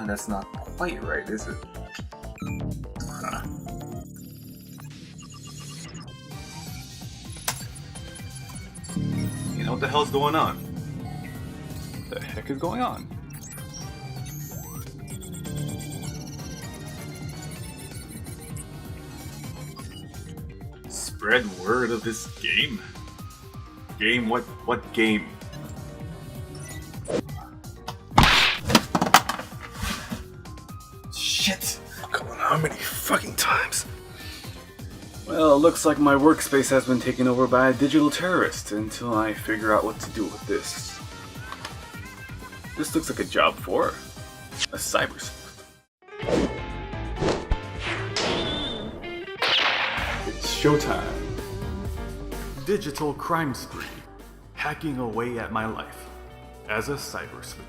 That's not quite right, is it? You know what the hell's going on? What the heck is going on? Spread word of this game? Game? What game? Shit! Come on, how many fucking times? Well, it looks like my workspace has been taken over by a digital terrorist until I figure out what to do with this. This looks like a job for a cyber sleuth. It's showtime. Digital crime spree. Hacking away at my life as a cyber sleuth.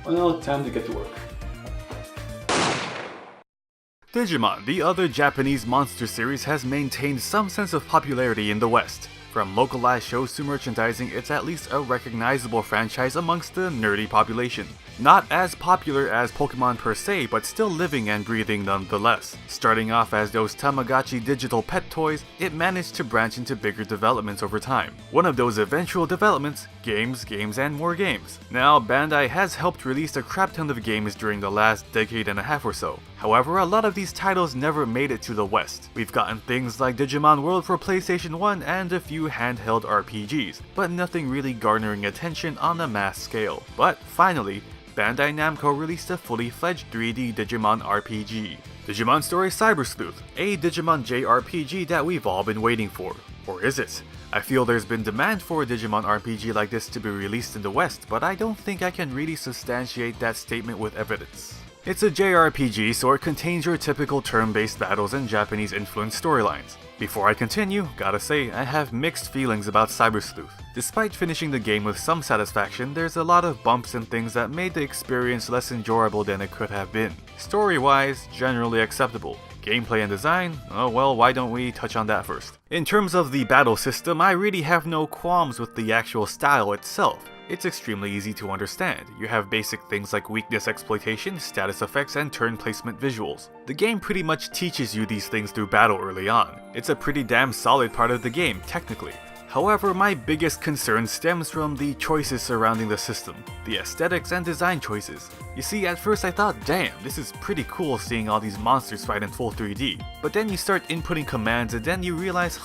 Well, time to get to work. Digimon, the other Japanese monster series, has maintained some sense of popularity in the West. From localized shows to merchandising, it's at least a recognizable franchise amongst the nerdy population. Not as popular as Pokemon per se, but still living and breathing nonetheless. Starting off as those Tamagotchi digital pet toys, it managed to branch into bigger developments over time. One of those eventual developments, games, and more games. Now, Bandai has helped release a crap ton of games during the last decade and a half or so. However, a lot of these titles never made it to the West. We've gotten things like Digimon World for PlayStation 1 and a few handheld RPGs, but nothing really garnering attention on a mass scale. But finally, Bandai Namco released a fully fledged 3D Digimon RPG. Digimon Story Cyber Sleuth, a Digimon JRPG that we've all been waiting for. Or is it? I feel there's been demand for a Digimon RPG like this to be released in the West, but I don't think I can really substantiate that statement with evidence. It's a JRPG, so it contains your typical turn-based battles and Japanese-influenced storylines. Before I continue, gotta say, I have mixed feelings about Cyber Sleuth. Despite finishing the game with some satisfaction, there's a lot of bumps and things that made the experience less enjoyable than it could have been. Story-wise, generally acceptable. Gameplay and design? Oh well, why don't we touch on that first. In terms of the battle system, I really have no qualms with the actual style itself. It's extremely easy to understand. You have basic things like weakness exploitation, status effects, and turn placement visuals. The game pretty much teaches you these things through battle early on. It's a pretty damn solid part of the game, technically. However, my biggest concern stems from the choices surrounding the system, the aesthetics and design choices. You see, at first I thought, damn, this is pretty cool seeing all these monsters fight in full 3D. But then you start inputting commands and then you realize,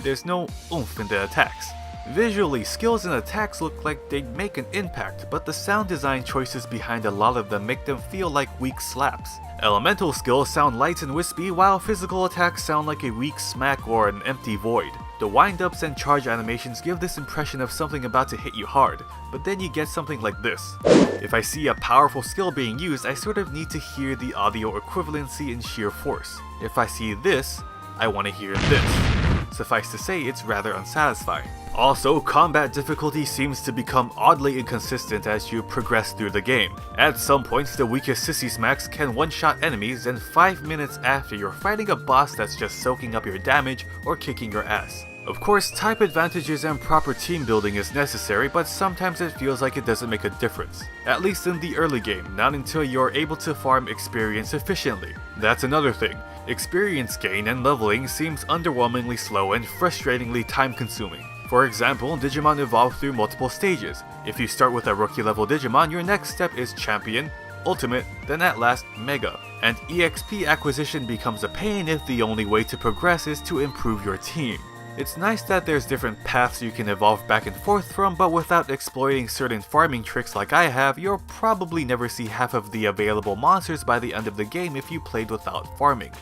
there's no oomph in the attacks. Visually, skills and attacks look like they'd make an impact, but the sound design choices behind a lot of them make them feel like weak slaps. Elemental skills sound light and wispy, while physical attacks sound like a weak smack or an empty void. The wind-ups and charge animations give this impression of something about to hit you hard, but then you get something like this. If I see a powerful skill being used, I sort of need to hear the audio equivalency in sheer force. If I see this, I want to hear this. Suffice to say, it's rather unsatisfying. Also, combat difficulty seems to become oddly inconsistent as you progress through the game. At some points, the weakest sissy smacks can one-shot enemies, and 5 minutes after you're fighting a boss that's just soaking up your damage or kicking your ass. Of course, type advantages and proper team building is necessary, but sometimes it feels like it doesn't make a difference. At least in the early game, not until you're able to farm experience efficiently. That's another thing. Experience gain and leveling seems underwhelmingly slow and frustratingly time-consuming. For example, Digimon evolve through multiple stages. If you start with a rookie level Digimon, your next step is Champion, Ultimate, then at last Mega. And EXP acquisition becomes a pain if the only way to progress is to improve your team. It's nice that there's different paths you can evolve back and forth from, but without exploiting certain farming tricks like I have, you'll probably never see half of the available monsters by the end of the game if you played without farming.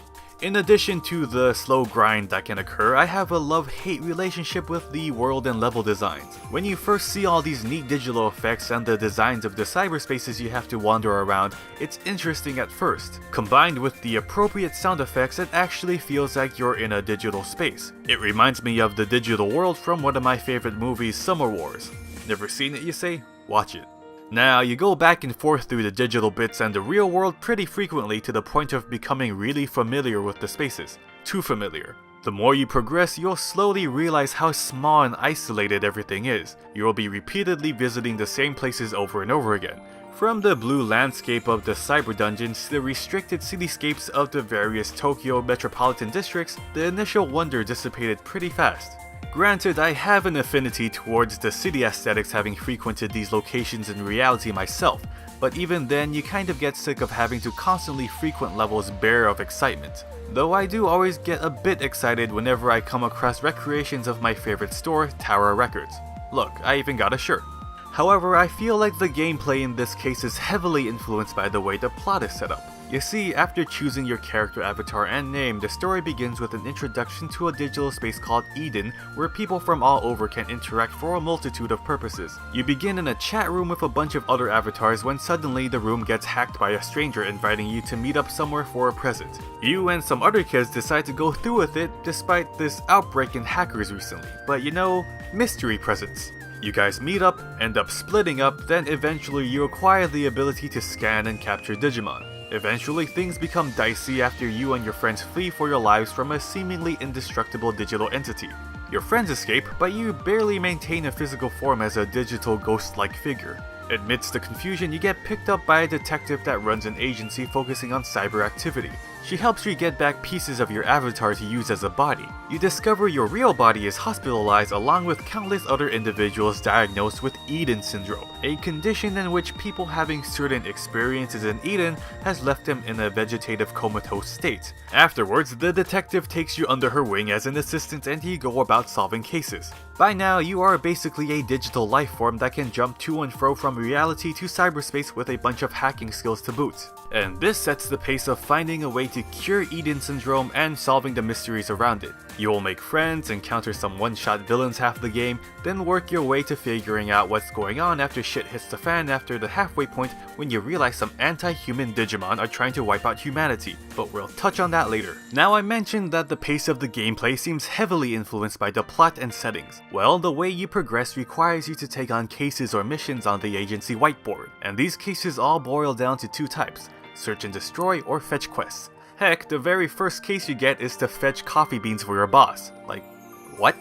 In addition to the slow grind that can occur, I have a love-hate relationship with the world and level designs. When you first see all these neat digital effects and the designs of the cyberspaces you have to wander around, it's interesting at first. Combined with the appropriate sound effects, it actually feels like you're in a digital space. It reminds me of the digital world from one of my favorite movies, Summer Wars. Never seen it, you say? Watch it. Now, you go back and forth through the digital bits and the real world pretty frequently to the point of becoming really familiar with the spaces. Too familiar. The more you progress, you'll slowly realize how small and isolated everything is. You'll be repeatedly visiting the same places over and over again. From the blue landscape of the cyber dungeons to the restricted cityscapes of the various Tokyo metropolitan districts, the initial wonder dissipated pretty fast. Granted, I have an affinity towards the city aesthetics, having frequented these locations in reality myself, but even then you kind of get sick of having to constantly frequent levels bare of excitement. Though I do always get a bit excited whenever I come across recreations of my favorite store, Tower Records. Look, I even got a shirt. However, I feel like the gameplay in this case is heavily influenced by the way the plot is set up. You see, after choosing your character avatar and name, the story begins with an introduction to a digital space called Eden, where people from all over can interact for a multitude of purposes. You begin in a chat room with a bunch of other avatars when suddenly the room gets hacked by a stranger inviting you to meet up somewhere for a present. You and some other kids decide to go through with it despite this outbreak in hackers recently, but you know, mystery presents. You guys meet up, end up splitting up, then eventually you acquire the ability to scan and capture Digimon. Eventually, things become dicey after you and your friends flee for your lives from a seemingly indestructible digital entity. Your friends escape, but you barely maintain a physical form as a digital ghost-like figure. Amidst the confusion, you get picked up by a detective that runs an agency focusing on cyber activity. She helps you get back pieces of your avatar to use as a body. You discover your real body is hospitalized along with countless other individuals diagnosed with Eden syndrome, a condition in which people having certain experiences in Eden has left them in a vegetative comatose state. Afterwards, the detective takes you under her wing as an assistant and you go about solving cases. By now, you are basically a digital life form that can jump to and fro from reality to cyberspace with a bunch of hacking skills to boot. And this sets the pace of finding a way to cure Eden syndrome and solving the mysteries around it. You will make friends, encounter some one-shot villains half the game, then work your way to figuring out what's going on after shit hits the fan after the halfway point when you realize some anti-human Digimon are trying to wipe out humanity, but we'll touch on that later. Now, I mentioned that the pace of the gameplay seems heavily influenced by the plot and settings. Well, the way you progress requires you to take on cases or missions on the agency whiteboard, and these cases all boil down to two types: search and destroy or fetch quests. Heck, the very first case you get is to fetch coffee beans for your boss. Like, what?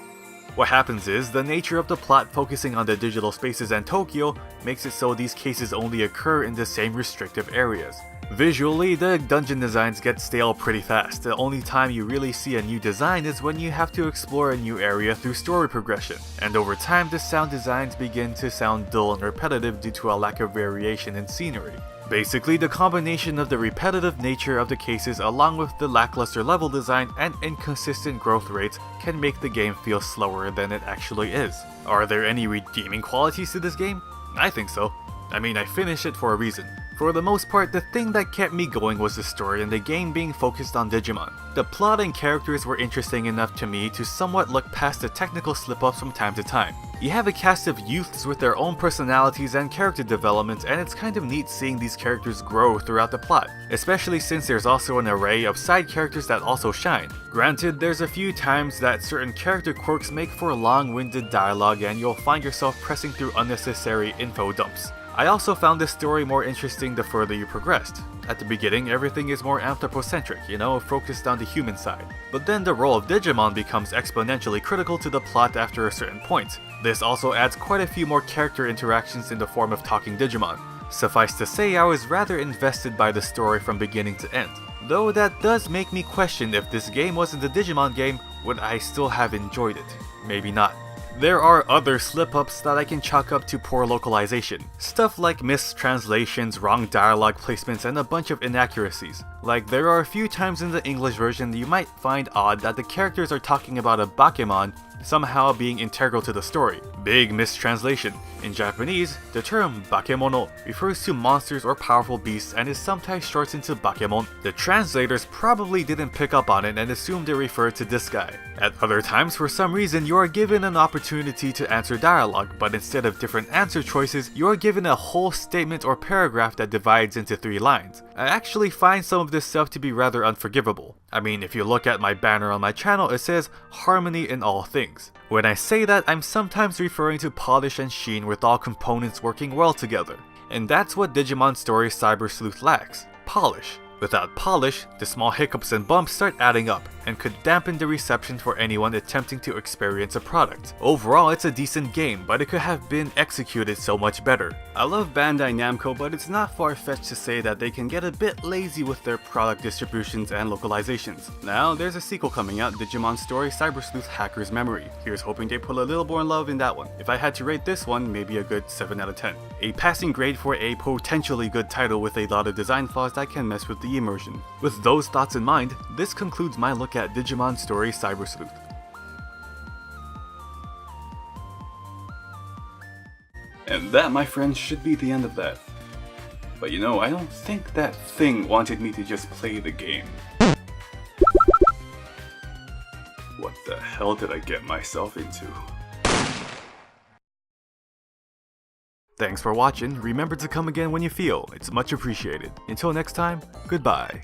What happens is, the nature of the plot focusing on the digital spaces and Tokyo makes it so these cases only occur in the same restrictive areas. Visually, the dungeon designs get stale pretty fast. The only time you really see a new design is when you have to explore a new area through story progression. And over time, the sound designs begin to sound dull and repetitive due to a lack of variation in scenery. Basically, the combination of the repetitive nature of the cases along with the lackluster level design and inconsistent growth rates can make the game feel slower than it actually is. Are there any redeeming qualities to this game? I think so. I mean, I finished it for a reason. For the most part, the thing that kept me going was the story and the game being focused on Digimon. The plot and characters were interesting enough to me to somewhat look past the technical slip-ups from time to time. You have a cast of youths with their own personalities and character development, and it's kind of neat seeing these characters grow throughout the plot, especially since there's also an array of side characters that also shine. Granted, there's a few times that certain character quirks make for long-winded dialogue and you'll find yourself pressing through unnecessary info dumps. I also found this story more interesting the further you progressed. At the beginning, everything is more anthropocentric, focused on the human side. But then the role of Digimon becomes exponentially critical to the plot after a certain point. This also adds quite a few more character interactions in the form of talking Digimon. Suffice to say, I was rather invested by the story from beginning to end. Though that does make me question if this game wasn't a Digimon game, would I still have enjoyed it? Maybe not. There are other slip-ups that I can chalk up to poor localization. Stuff like mistranslations, wrong dialogue placements, and a bunch of inaccuracies. Like, there are a few times in the English version you might find odd that the characters are talking about a Bakemon somehow being integral to the story. Big mistranslation. In Japanese, the term bakemono refers to monsters or powerful beasts and is sometimes shortened to bakemon. The translators probably didn't pick up on it and assumed it referred to this guy. At other times, for some reason, you are given an opportunity to answer dialogue, but instead of different answer choices, you are given a whole statement or paragraph that divides into 3 lines. I actually find some of this stuff to be rather unforgivable. I mean, if you look at my banner on my channel, it says harmony in all things. When I say that, I'm sometimes referring to polish and sheen with all components working well together. And that's what Digimon Story Cyber Sleuth lacks: polish. Without polish, the small hiccups and bumps start adding up and could dampen the reception for anyone attempting to experience a product. Overall, it's a decent game, but it could have been executed so much better. I love Bandai Namco, but it's not far-fetched to say that they can get a bit lazy with their product distributions and localizations. Now, there's a sequel coming out, Digimon Story Cyber Sleuth Hacker's Memory. Here's hoping they put a little more love in that one. If I had to rate this one, maybe a good 7 out of 10. A passing grade for a potentially good title with a lot of design flaws that can mess with the immersion. With those thoughts in mind, this concludes my look at Digimon Story Cyber Sleuth. And that, my friends, should be the end of that. But you know, I don't think that thing wanted me to just play the game. What the hell did I get myself into? Thanks for watching. Remember to come again when you feel. It's much appreciated. Until next time, goodbye.